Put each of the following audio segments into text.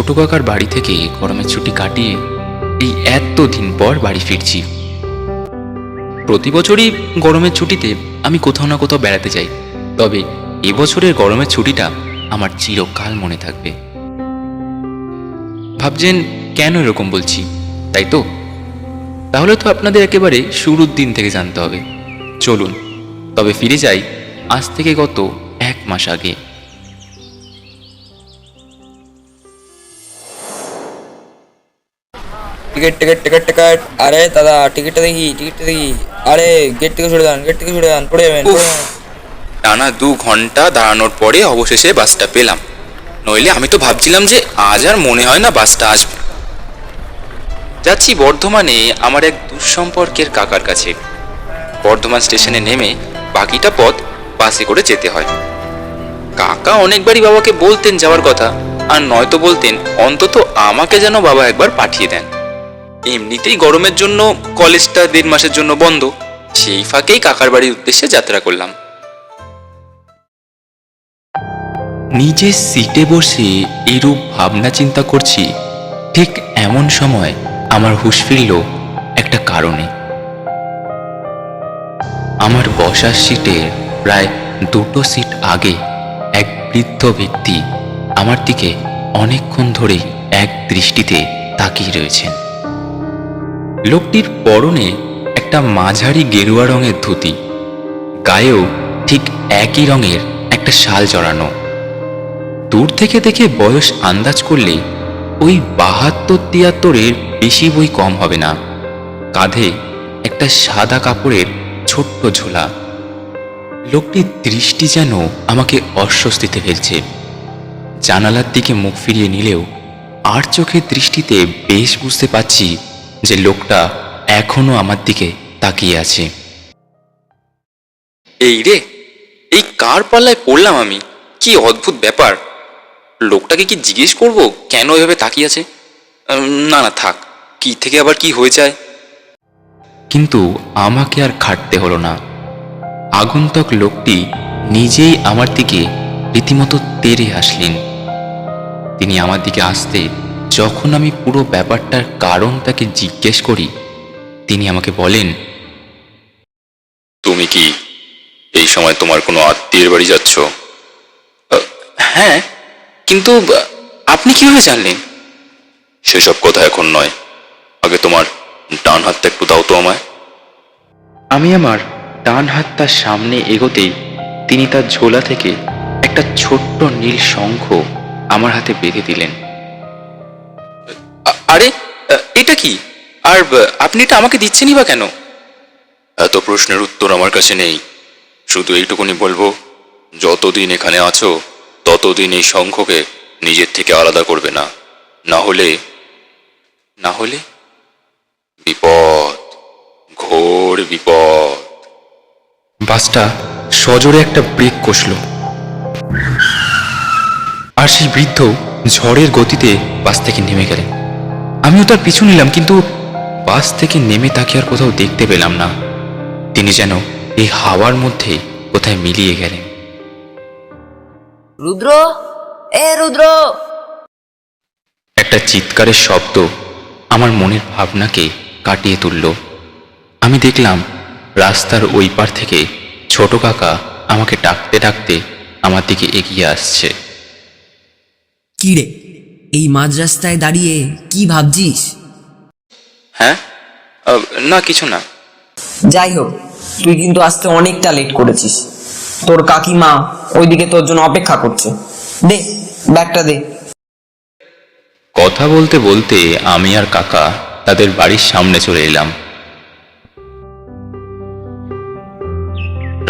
ছোট কাকার বাড়ি থেকে গরমের ছুটি কাটিয়ে এই এত দিন পর বাড়ি ফিরছি। প্রতি বছরই গরমের ছুটিতে আমি কোথাও না কোথাও বেড়াতে যাই, তবে এবছরের গরমের ছুটিটা আমার চিরকাল মনে থাকবে। ভাবছেন কেন এরকম বলছি, তাই তো? তাহলে তো আপনাদের একেবারে শুরুর দিন থেকে জানতে হবে। চলুন তবে ফিরে যাই আজ থেকে গত 1 মাস আগে। Ticket ticket ticket ticket. আরে দাদা, টিকিটটা দেখি, টিকিটটা দেখি। আরে গেট থেকে সরে যান, গেট থেকে সরে যান, পড়ে যাবেন, পড়ে যাবেন। টানা 2 ঘন্টা দাঁড়ানোর পরে অবশেষে বাসটা পেলাম, নইলে আমি তো ভাবছিলাম যে আজ আর মনে হয় না বাসটা আসবে। যাচ্ছি বর্ধমানে আমার এক দুঃসম্পর্কের কাকার কাছে। বর্ধমান স্টেশনে নেমে বাকিটা পথ বাসে করে যেতে হয়। কাকা অনেকবারই বাবাকে বলতেন যাওয়ার কথা, আর নয়তো বলতেন অন্তত আমাকে যেন বাবা একবার পাঠিয়ে দেন। এমনিতেই গরমের জন্য কলেজটা 1.5 মাসের জন্য বন্ধ, সেই ফাঁকেই কাকার বাড়ির উদ্দেশ্যে যাত্রা করলাম। নিজের সিটে বসে এরূপ ভাবনা চিন্তা করছি, ঠিক এমন সময় আমার হুঁশ ফিরল একটা কারণে। আমার বসার সিটের প্রায় 2 সিট আগে এক বৃদ্ধ ব্যক্তি আমার দিকে অনেকক্ষণ ধরেই এক দৃষ্টিতে তাকিয়ে রয়েছেন। লোকটির পরনে একটা মাঝারি গেরুয়া রঙের ধুতি, গায়েও ঠিক একই রঙের একটা শাল জড়ানো। দূর থেকে দেখে বয়স আন্দাজ করলে ওই 72-73-এর বেশি বই কম হবে না। কাঁধে একটা সাদা কাপড়ের ছোট্ট ঝোলা। লোকটির দৃষ্টি যেন আমাকে অস্বস্তিতে ফেলছে। জানালার দিকে মুখ ফিরিয়ে নিলেও আর চোখের দৃষ্টিতে বেশ বুঝতে পারছি যে লোকটা এখনো আমার দিকে তাকিয়ে আছে। এই রে, এই কার পাল্লায় পড়লাম আমি? কি অদ্ভুত ব্যাপার! লোকটাকে কি জিজ্ঞেস করব কেন এভাবে তাকিয়ে আছে? না না থাক, কি থেকে আবার কি হয়ে যায়। কিন্তু আমাকে আর খাটতে হলো না। আগন্তুক লোকটি নিজেই আমার দিকে রীতিমতো তেড়ে আসলেন। তিনি আমার দিকে আসতে যখন আমি পুরো ব্যাপারটার কারণ তাকে জিজ্ঞেস করি, তিনি আমাকে বলেন, তুমি কি এই সময় তোমার কোনো আত্মীয়ের বাড়ি যাচ্ছ? হ্যাঁ, কিন্তু আপনি কিভাবে জানলেন? সেসব কথা এখন নয়, আগে তোমার ডান হাতটা একটু দাও তো আমায়। আমি আমার ডান হাতটা সামনে এগোতেই তিনি তার ঝোলা থেকে একটা ছোট্ট নীল শঙ্খ আমার হাতে বেঁধে দিলেন। আরে এটা কি? আর আপনি এটা আমাকে দিচ্ছেনই বা কেন? এত প্রশ্নের উত্তর আমার কাছে নেই, শুধু এইটুকুনি বলবো, যতদিন এখানে আছো ততদিন এই শঙ্খকে নিজের থেকে আলাদা করবে না, না হলে বিপদ, ঘোর বিপদ। বাসটা সজোরে একটা ব্রেক কষল, আর সেই বৃদ্ধ ঝড়ের গতিতে বাস থেকে নেমে গেলেন। আমিও তার পিছু নিলাম, কিন্তু বাস থেকে নেমে তাকে আর কোথাও দেখতে পেলাম না। তিনি যেন এই হাওয়ার মধ্যে কোথায় মিলিয়ে গেলেন। রুদ্র, এ রুদ্র! একটা চিৎকারের শব্দ আমার মনের ভাবনাকে কাটিয়ে তুলল। আমি দেখলাম রাস্তার ওই পার থেকে ছোট কাকা আমাকে ডাকতে ডাকতে আমার দিকে এগিয়ে আসছে। কি রে, এই মাঝ রাস্তায় দাঁড়িয়ে কি ভাবছিস? হ্যাঁ, না কিছু না। যাই হোক, তুই কিন্তু আসতে অনেকটা লেট করেছিস। তোর কাকিমা ওইদিকে তোর জন্য অপেক্ষা করছে। দে ব্যাগটা দে। কথা বলতে বলতে আমি আর কাকা তাদের বাড়ির সামনে চলে এলাম।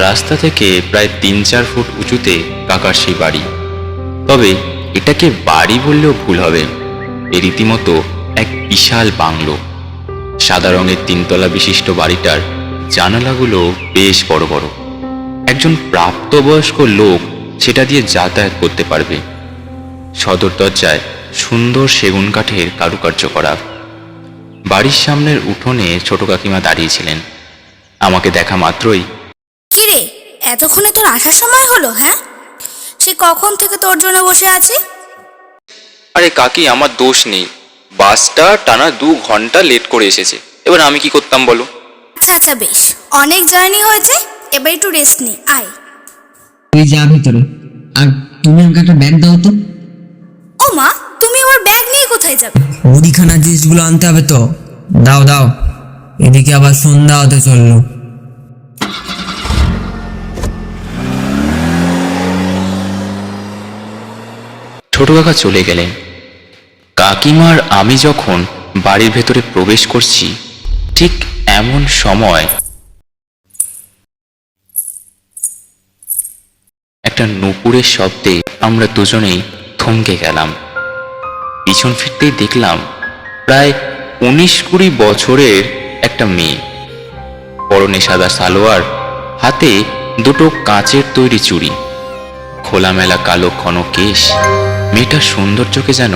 রাস্তা থেকে প্রায় 3-4 ফুট উঁচুতে কাকার সেই বাড়ি। তবে এটাকে বাড়ি বললেও ভুল হবে, এ রীতিমতো এক বিশাল বাংলো। সাদা রঙের 3 তলা বিশিষ্ট বাড়িটার জানালাগুলো বেশ বড় বড়। একজন প্রাপ্তবয়স্ক লোক সেটা দিয়ে যাতায়াত করতে পারবে। সদর দরজায় সুন্দর সেগুন কাঠের কারুকার্য করা। বাড়ির সামনের উঠোনে ছোট কাকিমা দাঁড়িয়েছিলেন। আমাকে দেখা মাত্রই, কি রে, এতক্ষণে তোর আসার সময় হলো? হ্যাঁ, সে কখন থেকে তোর জন্য বসে আছি। আরে কাকি, আমার দোষ নেই, বাসটা টানা 2 ঘন্টা লেট করে এসেছে, এবার আমি কি করতাম বলো? আচ্ছা আচ্ছা বেশ, অনেক জার্নি হয়েছে, এবার একটু রেস্ট নি, আয়। তুই যা ভিতরে, আর তুমি আমাকে একটা ব্যাগ দাও তো। ও মা, তুমি আমার ব্যাগ নিয়ে কোথায় যাবে? মুদিখানার জিনিসগুলো আনতে হবে তো। দাও দাও, এদিকে আবার সন্ধ্যা হতে চললো। ছোট কাকা চলে গেলেন। কাকিমার আমি যখন বাড়ির ভেতরে প্রবেশ করছি, ঠিক এমন সময় একটা নুপুরের শব্দে আমরা দুজনেই থমকে গেলাম। পিছন ফিরতেই দেখলাম প্রায় 19-20 বছরের একটা মেয়ে, পরনে সাদা সালোয়ার, হাতে 2টো কাঁচের তৈরি চুড়ি, খোলামেলা কালো ঘন কেশ মেয়েটার সৌন্দর্যকে যেন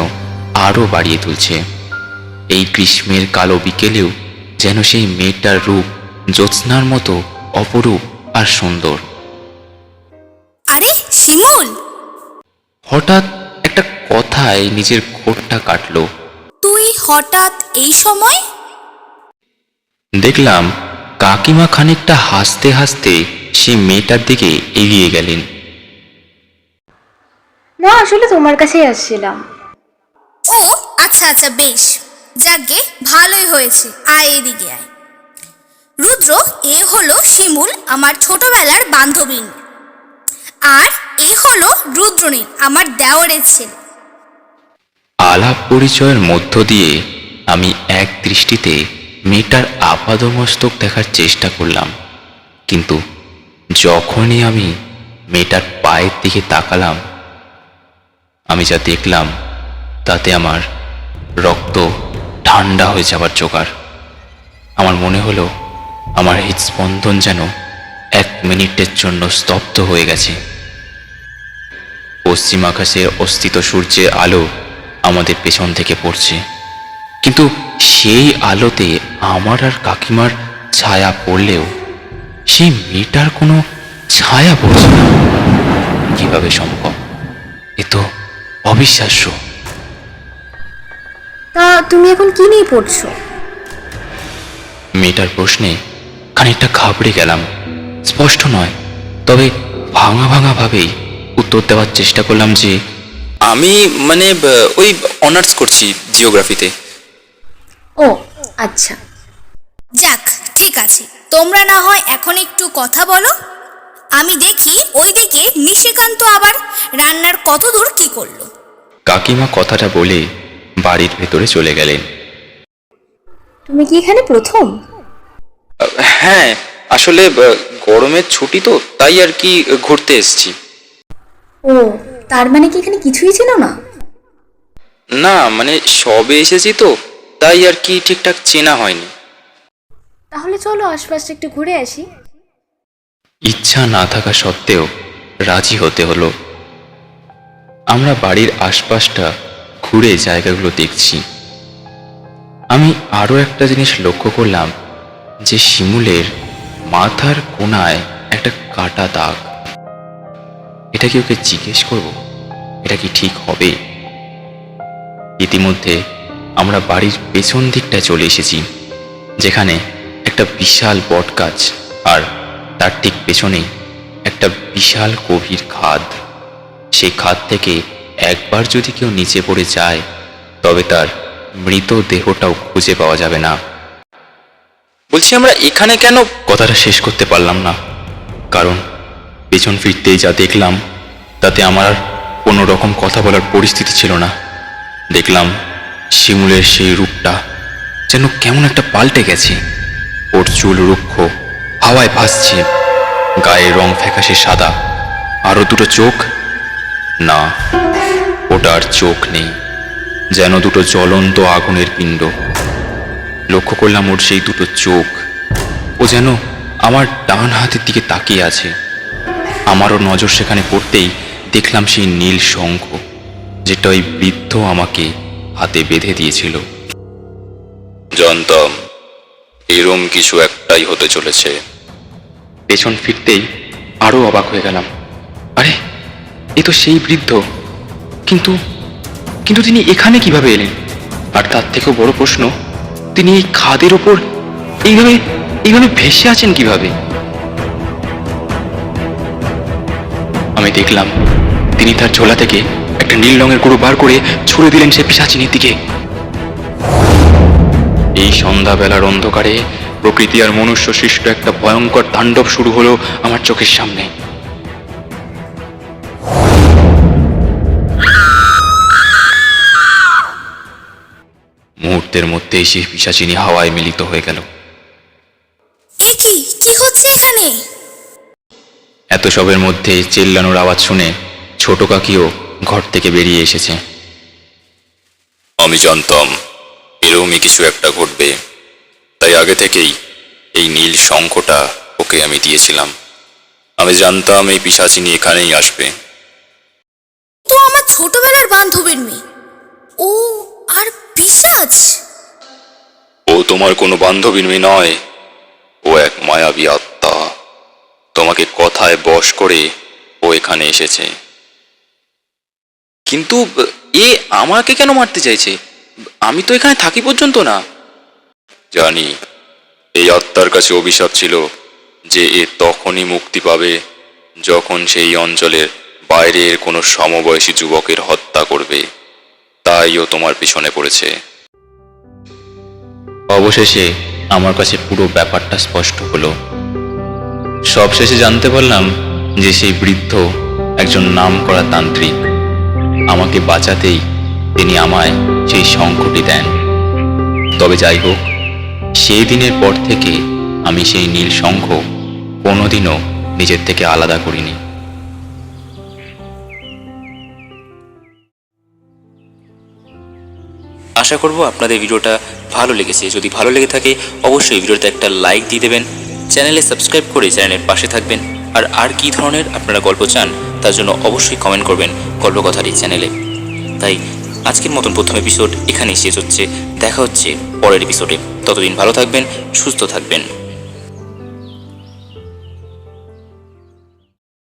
আরো বাড়িয়ে তুলছে। এই গ্রীষ্মের কালো বিকেলেও যেন সেই মেয়েটার রূপ জ্যোৎস্নার মতো অপরূপ আর সুন্দর। আরে শিমুল, হঠাৎ একটা কথায় নিজের ঘোরটা কাটলো। তুই হঠাৎ এই সময়? দেখলাম কাকিমা খানিকটা হাসতে হাসতে সেই মেয়েটার দিকে এগিয়ে গেলেন। না, আসলে তোমার কাছেই আসছিলাম। ও আচ্ছা আচ্ছা বেশ, যাকগে ভালোই হয়েছে, আয় এদিকে আয়। রুদ্র, এ হলো শিমুল, আমার ছোটবেলার বান্ধবী, আর এ হলো রুদ্রনীল, আমার দেওরের ছেলে। আলাপ পরিচয়ের মধ্য দিয়ে আমি এক দৃষ্টিতে মেয়েটার আপাদমস্তক দেখার চেষ্টা করলাম, কিন্তু যখনই আমি মেয়েটার পায়ের দিকে তাকালাম, আমি যা দেখলাম তাতে আমার রক্ত ঠান্ডা হয়ে যাবার জোগাড়। আমার মনে হলো আমার হৃদস্পন্দন যেন 1 মিনিটের জন্য স্তব্ধ হয়ে গেছে। পশ্চিম আকাশে অস্তিত সূর্যের আলো আমাদের পেছন থেকে পড়ছে, কিন্তু সেই আলোতে আমার আর কাকিমার ছায়া পড়লেও সেই মেয়েটার কোনো ছায়া পড়ছে না। কিভাবে সম্ভব? এ তো অবিশ্বাস্য। তা তুমি এখন কি নিয়ে পড়ছো? মেয়েটার প্রশ্নে খানিকটা ঘাবড়ে গেলাম। স্পষ্ট নয়, তবে ভাঙা ভাঙা ভাবেই উত্তর দেওয়ার চেষ্টা করলাম যে আমি ওই অনার্স করছি জিওগ্রাফিতে। ও আচ্ছা। যাক ঠিক আছে, তোমরা না হয় এখন একটু কথা বলো, আমি দেখি ওইদিকে নিশিকান্ত আবার রান্নার কতদূর কি করলো। কাকিমা কথাটা বলে বাড়ির ভেতরে চলে গেলেন। তুমি কি এখানে প্রথম? হ্যাঁ, আসলে গরমের ছুটি তো, তাই আর কি ঘুরতে এসেছি। ও, তার মানে কি এখানে কিছুই ছিল না? না, সবে এসেছি তো, তাই আর কি ঠিকঠাক চেনা হয়নি। তাহলে চলো আশপাশটা একটু ঘুরে আসি। ইচ্ছা না থাকা সত্ত্বেও রাজি হতে হলো। আমরা বাড়ির আশপাশটা ঘুরে জায়গাগুলো দেখছি। আমি আরও একটা জিনিস লক্ষ্য করলাম যে শিমুলের মাথার কোণায় একটা কাটা দাগ। এটা কি ওকে জিজ্ঞেস করব? এটা কি ঠিক হবে? ইতিমধ্যে আমরা বাড়ির পেছন দিকটায় চলে এসেছি, যেখানে একটা বিশাল বটগাছ আর তার ঠিক পেছনেই একটা বিশাল গভীর খাদ। সেই খাদ থেকে একবার যদি কেউ নিচে পড়ে যায়, তবে তার মৃত দেহটাও খুঁজে পাওয়া যাবে না। বলছি, আমরা এখানে কেন? কথাটা শেষ করতে পারলাম না, কারণ পেছন ফিরতেই যা দেখলাম তাতে আমার আর কোনো রকম কথা বলার পরিস্থিতি ছিল না। দেখলাম শিমুলের সেই রূপটা যেন কেমন একটা পাল্টে গেছে। ওর চুল রুক্ষ, হাওয়ায় ভাসছে, গায়ের রং ফ্যাকাশে সাদা, আরো 2টো চোখ। না, ওটা আর চোখ নেই, যেন 2টো জ্বলন্ত আগুনের পিণ্ড। লক্ষ্য করলাম ওর সেই 2টো চোখ, ও যেন আমার ডান হাতের দিকে তাকিয়ে আছে। আমারও নজর সেখানে পড়তেই দেখলাম সেই নীল শঙ্খ, যেটা ওই বৃদ্ধ আমাকে হাতে বেঁধে দিয়েছিল। জানতাম এরম কিছু একটাই হতে চলেছে। পেছন ফিরতেই আরো অবাক হয়ে গেলাম। আরে, এ তো সেই বৃদ্ধ, কিন্তু কিন্তু তিনি এখানে কিভাবে এলেন? আর তার থেকেও বড় প্রশ্ন, তিনি এই খাদের ওপর এইভাবে এইভাবে ভেসে আছেন কিভাবে? আমি দেখলাম তিনি তার ঝোলা থেকে একটা নীল রঙের গুঁড়ো বার করে ছুড়ে দিলেন সে পিশাচিনীর দিকে। এই সন্ধ্যাবেলার অন্ধকারে প্রকৃতি আর মনুষ্য সৃষ্ট একটা ভয়ঙ্কর তাণ্ডব শুরু হলো আমার চোখের সামনে। মুহূর্তের মধ্যেই সেই পিশাচিনী হাওয়ায় মিলিত হয়ে গেল। এ কি কি হচ্ছে এখানে? এত সবের মধ্যে চেল্লানোর আওয়াজ শুনে ছোট কাকিও ঘর থেকে বেরিয়ে এসেছে। আমি জানতাম এরকমই কিছু একটা ঘটবে, তাই আগে থেকেই এই নীল শঙ্খটা ওকে আমি দিয়েছিলাম। আমি জানতাম এই পিশাচিনী এখানেই আসবে। তো আমার ছোটবেলার বান্ধবীর মেয়ে, ও আর পিশাচ? ও তোমার কোনো বান্ধবীর মেয়ে নয়, ও এক মায়াবী আত্মা। তোমাকে কথায় বশ করে ও এখানে এসেছে। কিন্তু এ আমাকে কেন মারতে চাইছে? আমি তো এখানে থাকি পর্যন্ত না। জানি এই আত্মার কাছে অভিশাপ ছিল যে এ তখনই মুক্তি পাবে যখন সেই অঞ্চলের বাইরের কোনো সমবয়সী যুবকের হত্যা করবে। তাই ও তোমার পিছনে পড়েছে। অবশেষে আমার কাছে পুরো ব্যাপারটা স্পষ্ট হলো। সবশেষে জানতে পারলাম যে সেই বৃদ্ধ একজন নামকরা তান্ত্রিক। আমাকে বাঁচাতেই তিনি আমায় সেই শঙ্খটি দেন। তবে যাই হোক, সেই দিনের পর থেকে আমি সেই নীল শঙ্খ কোনোদিনও নিজের থেকে আলাদা করিনি। আশা করব আপনাদের ভিডিওটা ভালো লেগেছে। যদি ভালো লেগে থাকে অবশ্যই ভিডিওতে একটা লাইক দিয়ে দেবেন, চ্যানেলে সাবস্ক্রাইব করে চ্যানেলের পাশে থাকবেন। আর কি ধরনের আপনারা গল্প চান তার জন্য অবশ্যই কমেন্ট করবেন গল্পকথার এই চ্যানেলে। তাই আজকের মতন প্রথম এপিসোড এখানেই শেষ হচ্ছে। দেখা হচ্ছে পরের এপিসোডে। ততদিন ভালো থাকবেন, সুস্থ থাকবেন।